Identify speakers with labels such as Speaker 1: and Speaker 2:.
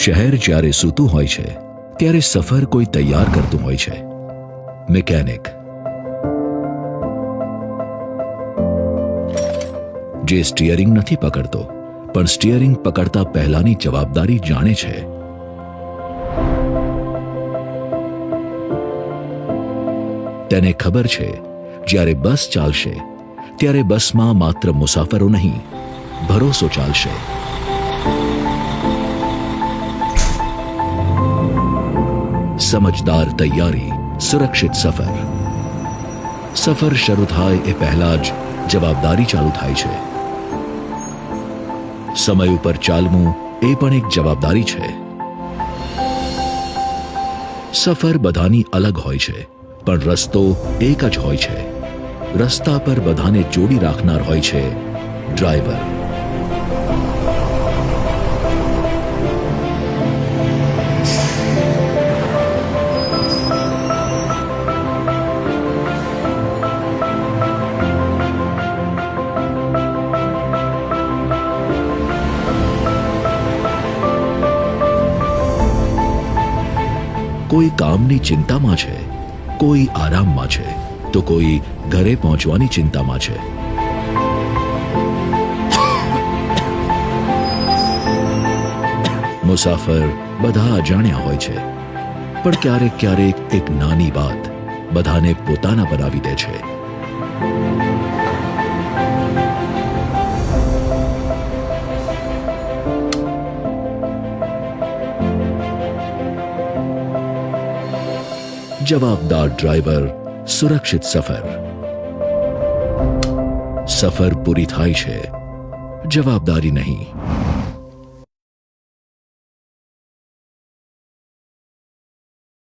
Speaker 1: શહેર જ્યારે સૂતું હોય છે ત્યારે સફર કોઈ તૈયાર કરતું હોય છે, મિકેનિક, જે સ્ટીયરિંગ નથી પકડતો પણ સ્ટીયરિંગ પકડતા પહેલાની જવાબદારી જાણે છે. તેને ખબર છે જ્યારે બસ ચાલશે ત્યારે બસમાં માત્ર મુસાફરો નહીં, ભરોસો ચાલશે. સમજદાર તૈયારી, સુરક્ષિત સફર. સફર શરૂ થાય એ પહેલા જ જવાબદારી ચાલુ થાય છે. સમય ઉપર ચાલવું એ પણ એક જવાબદારી છે. સફર બધાની અલગ હોય છે પણ રસ્તો એક જ હોય છે. રસ્તા પર બધાને જોડી રાખનાર હોય છે ડ્રાઈવર. કોઈ કામની ચિંતામાં છે, કોઈ આરામમાં છે, તો કોઈ ઘરે પહોંચવાની ચિંતામાં છે. મુસાફર બધા અજાણ્યા હોય છે પણ ક્યારેક ક્યારેક એક નાની વાત બધાને પોતાના બનાવી દે છે. જવાબદાર ડ્રાઈવર, સુરક્ષિત સફર. સફર પૂરી થાય છે જવાબદારી નહીં